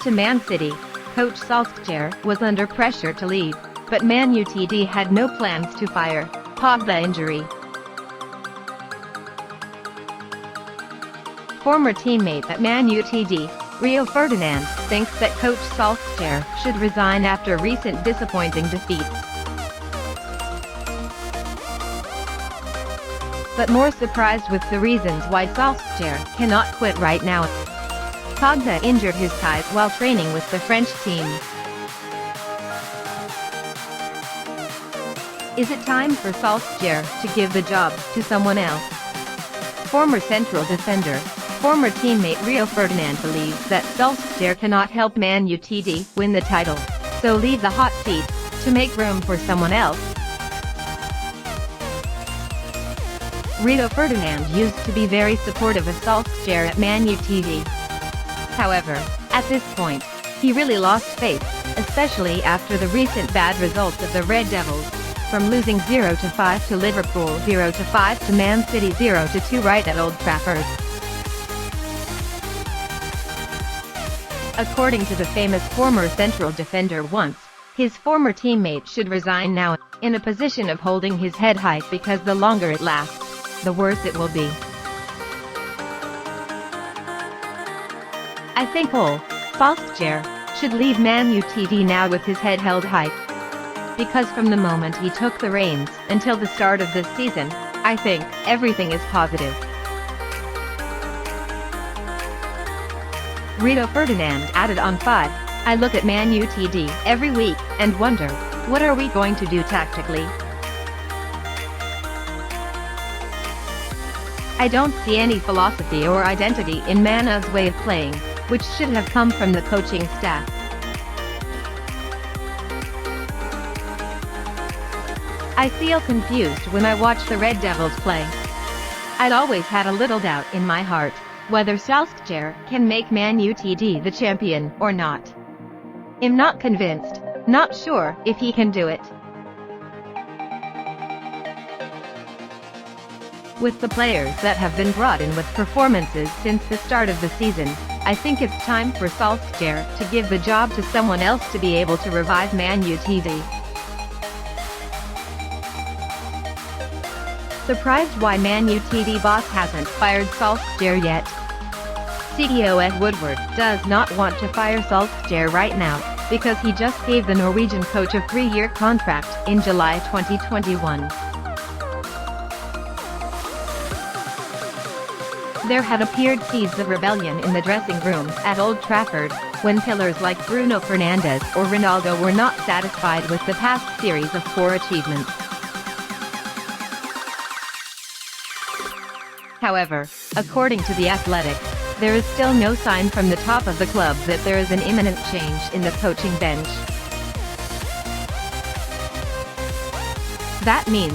to Man City, coach Solskjaer was under pressure to leave, but Man Utd had no plans to fire Pogba injury. Former teammate at Man Utd, Rio Ferdinand, thinks that coach Solskjaer should resign after recent disappointing defeats. But more surprised with the reasons why Solskjaer cannot quit right now. Pogba injured his thighs while training with the French team. Is it time for Solskjaer to give the job to someone else? Former central defender, former teammate Rio Ferdinand believes that Solskjaer cannot help Man Utd win the title, so leave the hot seat to make room for someone else. Rio Ferdinand used to be very supportive of Solskjaer at Man Utd. However, at this point, he really lost faith, especially after the recent bad results of the Red Devils, from losing 0-5 to Liverpool, 0-5 to Man City, 0-2 right at Old Trafford. According to the famous former central defender once, his former teammate should resign now, in a position of holding his head high, because the longer it lasts, the worse it will be. I think Solskjaer should leave Man Utd now with his head held high. Because from the moment he took the reins until the start of this season, I think everything is positive. Rio Ferdinand added on 5, I look at Man Utd every week and wonder, what are we going to do tactically? I don't see any philosophy or identity in Man Utd's way of playing, which should have come from the coaching staff. I feel confused when I watch the Red Devils play. I'd always had a little doubt in my heart whether Solskjaer can make Man Utd the champion or not. I'm not convinced, not sure if he can do it. With the players that have been brought in with performances since the start of the season, I think it's time for Solskjaer to give the job to someone else to be able to revive Man Utd. Surprised why Man Utd boss hasn't fired Solskjaer yet? CEO Ed Woodward does not want to fire Solskjaer right now, because he just gave the Norwegian coach a 3-year contract in July 2021. There had appeared seeds of rebellion in the dressing room at Old Trafford, when pillars like Bruno Fernandes or Ronaldo were not satisfied with the past series of poor achievements. However, according to The Athletic, there is still no sign from the top of the club that there is an imminent change in the coaching bench. That means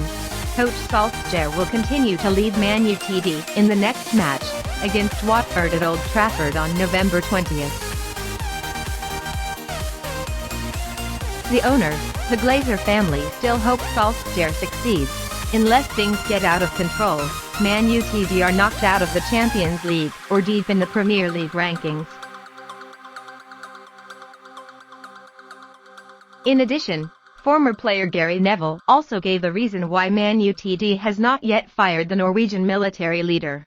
coach Solskjaer will continue to lead Man Utd in the next match, against Watford at Old Trafford on November 20th. The owner, the Glazer family, still hopes Solskjaer succeeds. Unless things get out of control, Man Utd are knocked out of the Champions League or deep in the Premier League rankings. In addition, former player Gary Neville also gave the reason why Man Utd has not yet fired the Norwegian military leader.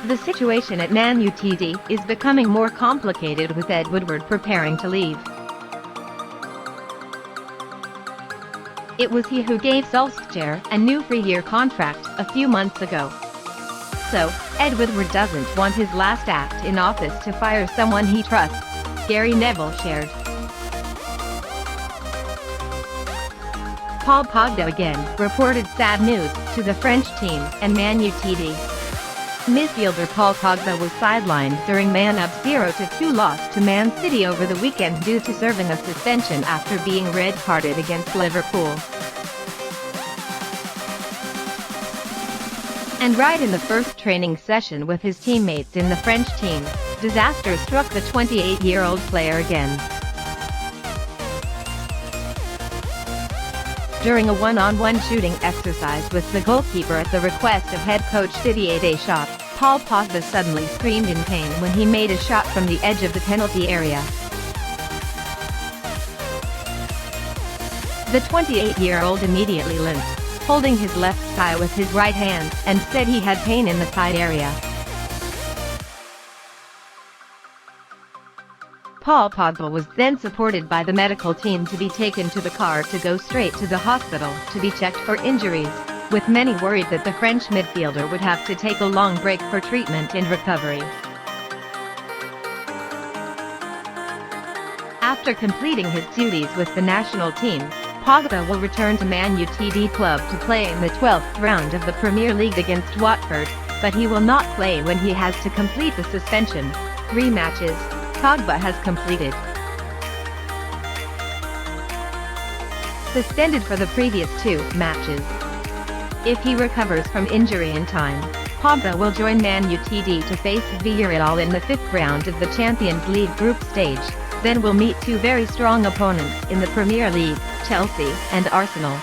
The situation at Man Utd is becoming more complicated, with Ed Woodward preparing to leave. It was he who gave Solskjaer a new 3-year contract a few months ago. So, Ed Woodward doesn't want his last act in office to fire someone he trusts, Gary Neville shared. Paul Pogba again reported sad news to the French team and Man Utd. Midfielder Paul Pogba was sidelined during Man Utd's 0-2 loss to Man City over the weekend due to serving a suspension after being red-carded against Liverpool. And right in the first training session with his teammates in the French team, disaster struck the 28-year-old player again. During a one-on-one shooting exercise with the goalkeeper at the request of head coach Didier Deschamps, Paul Pogba suddenly screamed in pain when he made a shot from the edge of the penalty area. The 28-year-old immediately limped, holding his left thigh with his right hand, and said he had pain in the thigh area. Paul Pogba was then supported by the medical team to be taken to the car to go straight to the hospital to be checked for injuries, with many worried that the French midfielder would have to take a long break for treatment and recovery. After completing his duties with the national team, Pogba will return to Man Utd club to play in the 12th round of the Premier League against Watford, but he will not play when he has to complete the suspension. 3 matches, Pogba has completed. Suspended for the previous 2 matches. If he recovers from injury in time, Pogba will join Man Utd to face Villarreal in the 5th round of the Champions League group stage, then will meet 2 very strong opponents in the Premier League, Chelsea and Arsenal.